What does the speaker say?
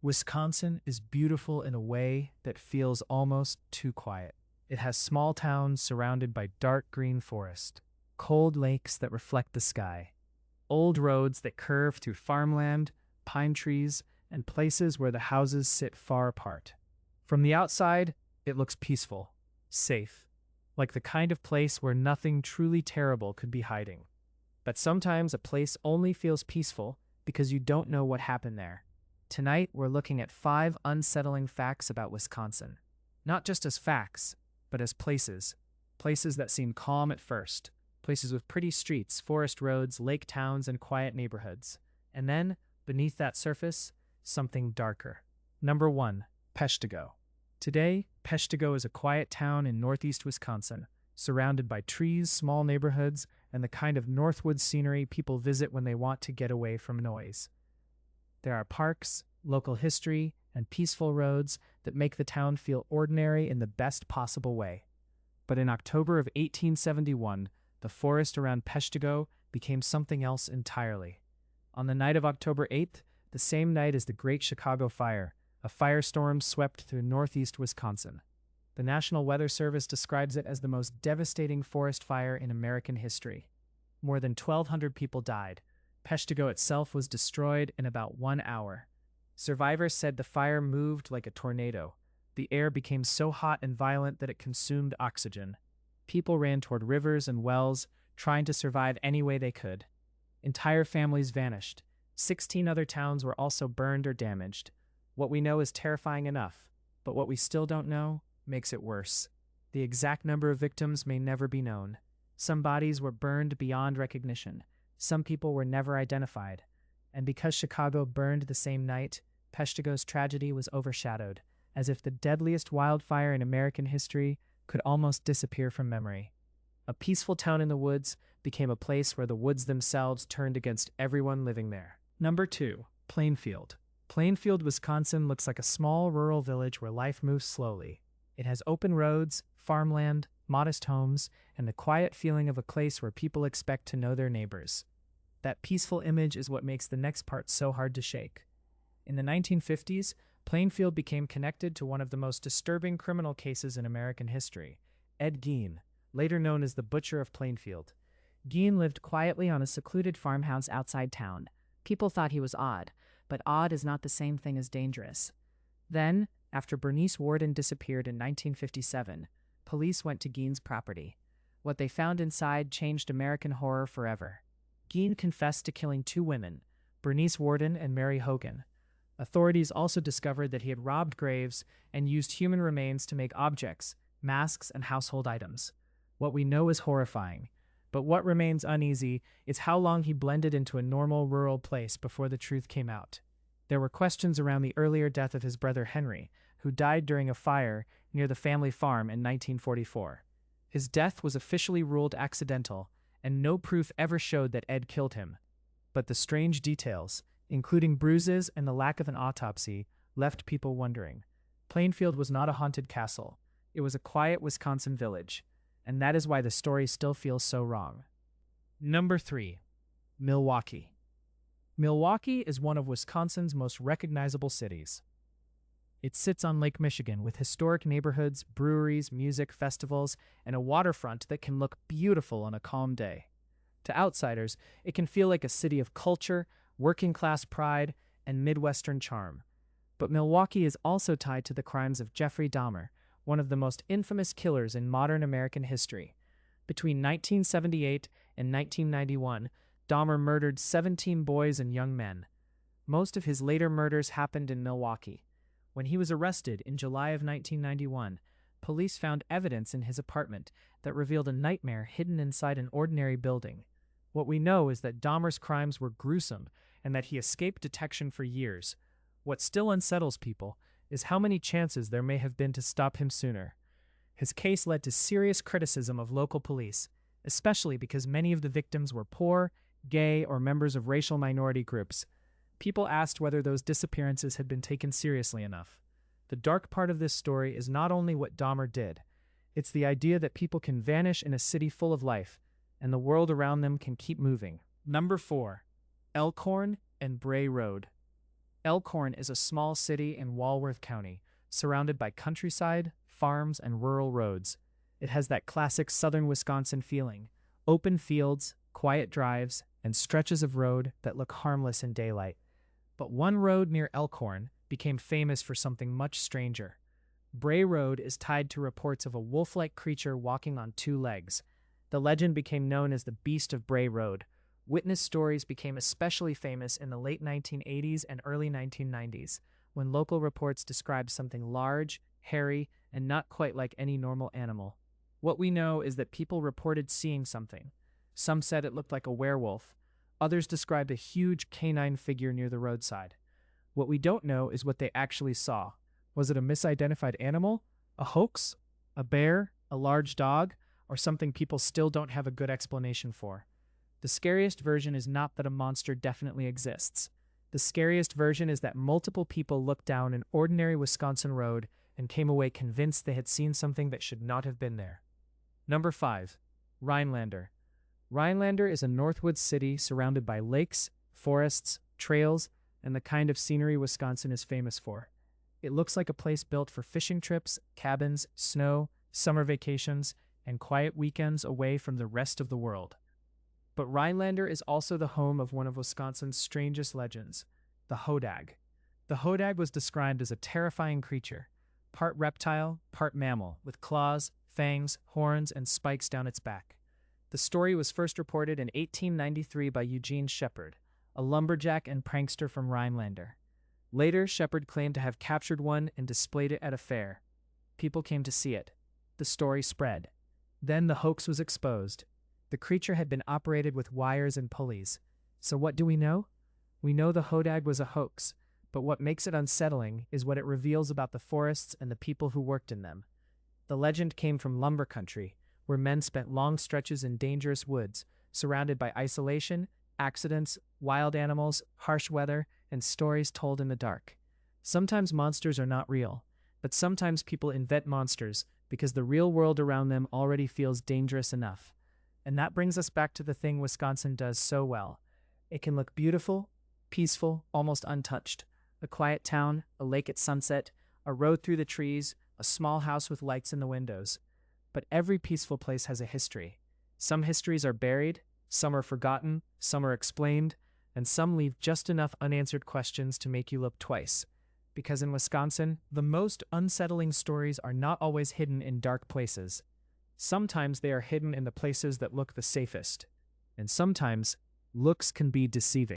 Wisconsin is beautiful in a way that feels almost too quiet. It has small towns surrounded by dark green forest, cold lakes that reflect the sky, old roads that curve through farmland, pine trees, and places where the houses sit far apart. From the outside, it looks peaceful, safe, like the kind of place where nothing truly terrible could be hiding. But sometimes a place only feels peaceful because you don't know what happened there. Tonight, we're looking at 5 unsettling facts about Wisconsin. Not just as facts, but as places. Places that seem calm at first. Places with pretty streets, forest roads, lake towns, and quiet neighborhoods. And then, beneath that surface, something darker. Number 1. Peshtigo. Today, Peshtigo is a quiet town in northeast Wisconsin, surrounded by trees, small neighborhoods, and the kind of northwoods scenery people visit when they want to get away from noise. There are parks, local history, and peaceful roads that make the town feel ordinary in the best possible way. But in October of 1871, the forest around Peshtigo became something else entirely. On the night of October 8th, the same night as the Great Chicago Fire, a firestorm swept through northeast Wisconsin. The National Weather Service describes it as the most devastating forest fire in American history. More than 1,200 people died. Peshtigo itself was destroyed in about 1 hour. Survivors said the fire moved like a tornado. The air became so hot and violent that it consumed oxygen. People ran toward rivers and wells, trying to survive any way they could. Entire families vanished. 16 other towns were also burned or damaged. What we know is terrifying enough, but what we still don't know makes it worse. The exact number of victims may never be known. Some bodies were burned beyond recognition. Some people were never identified. And because Chicago burned the same night, Peshtigo's tragedy was overshadowed, as if the deadliest wildfire in American history could almost disappear from memory. A peaceful town in the woods became a place where the woods themselves turned against everyone living there. Number 2. Plainfield. Plainfield, Wisconsin looks like a small rural village where life moves slowly. It has open roads, farmland, modest homes, and the quiet feeling of a place where people expect to know their neighbors. That peaceful image is what makes the next part so hard to shake. In the 1950s, Plainfield became connected to one of the most disturbing criminal cases in American history, Ed Gein, later known as the Butcher of Plainfield. Gein lived quietly on a secluded farmhouse outside town. People thought he was odd, but odd is not the same thing as dangerous. Then, after Bernice Worden disappeared in 1957, police went to Gein's property. What they found inside changed American horror forever. Gein confessed to killing 2 women, Bernice Worden and Mary Hogan. Authorities also discovered that he had robbed graves and used human remains to make objects, masks, and household items. What we know is horrifying, but what remains uneasy is how long he blended into a normal rural place before the truth came out. There were questions around the earlier death of his brother Henry, who died during a fire near the family farm in 1944. His death was officially ruled accidental, and no proof ever showed that Ed killed him. But the strange details, including bruises and the lack of an autopsy, left people wondering. Plainfield was not a haunted castle. It was a quiet Wisconsin village, and that is why the story still feels so wrong. Number 3. Milwaukee. Milwaukee is one of Wisconsin's most recognizable cities. It sits on Lake Michigan with historic neighborhoods, breweries, music, festivals, and a waterfront that can look beautiful on a calm day. To outsiders, it can feel like a city of culture, working-class pride, and Midwestern charm. But Milwaukee is also tied to the crimes of Jeffrey Dahmer, one of the most infamous killers in modern American history. Between 1978 and 1991, Dahmer murdered 17 boys and young men. Most of his later murders happened in Milwaukee. When he was arrested in July of 1991, police found evidence in his apartment that revealed a nightmare hidden inside an ordinary building. What we know is that Dahmer's crimes were gruesome and that he escaped detection for years. What still unsettles people is how many chances there may have been to stop him sooner. His case led to serious criticism of local police, especially because many of the victims were poor, gay, or members of racial minority groups. People asked whether those disappearances had been taken seriously enough. The dark part of this story is not only what Dahmer did, it's the idea that people can vanish in a city full of life, and the world around them can keep moving. Number 4. Elkhorn and Bray Road. Elkhorn is a small city in Walworth County, surrounded by countryside, farms, and rural roads. It has that classic southern Wisconsin feeling: open fields, quiet drives, and stretches of road that look harmless in daylight. But one road near Elkhorn became famous for something much stranger. Bray Road is tied to reports of a wolf-like creature walking on two legs. The legend became known as the Beast of Bray Road. Witness stories became especially famous in the late 1980s and early 1990s, when local reports described something large, hairy, and not quite like any normal animal. What we know is that people reported seeing something. Some said it looked like a werewolf. Others described a huge canine figure near the roadside. What we don't know is what they actually saw. Was it a misidentified animal? A hoax? A bear? A large dog? Or something people still don't have a good explanation for? The scariest version is not that a monster definitely exists. The scariest version is that multiple people looked down an ordinary Wisconsin road and came away convinced they had seen something that should not have been there. Number 5. Rhinelander. Rhinelander is a Northwoods city surrounded by lakes, forests, trails, and the kind of scenery Wisconsin is famous for. It looks like a place built for fishing trips, cabins, snow, summer vacations, and quiet weekends away from the rest of the world. But Rhinelander is also the home of one of Wisconsin's strangest legends, the hodag. The hodag was described as a terrifying creature, part reptile, part mammal, with claws, fangs, horns, and spikes down its back. The story was first reported in 1893 by Eugene Shepard, a lumberjack and prankster from Rhinelander. Later, Shepard claimed to have captured one and displayed it at a fair. People came to see it. The story spread. Then the hoax was exposed. The creature had been operated with wires and pulleys. So what do we know? We know the hodag was a hoax, but what makes it unsettling is what it reveals about the forests and the people who worked in them. The legend came from lumber country, where men spent long stretches in dangerous woods, surrounded by isolation, accidents, wild animals, harsh weather, and stories told in the dark. Sometimes monsters are not real, but sometimes people invent monsters because the real world around them already feels dangerous enough. And that brings us back to the thing Wisconsin does so well. It can look beautiful, peaceful, almost untouched. A quiet town, a lake at sunset, a road through the trees, a small house with lights in the windows. But every peaceful place has a history. Some histories are buried, some are forgotten, some are explained, and some leave just enough unanswered questions to make you look twice. Because in Wisconsin, the most unsettling stories are not always hidden in dark places. Sometimes they are hidden in the places that look the safest. And sometimes, looks can be deceiving.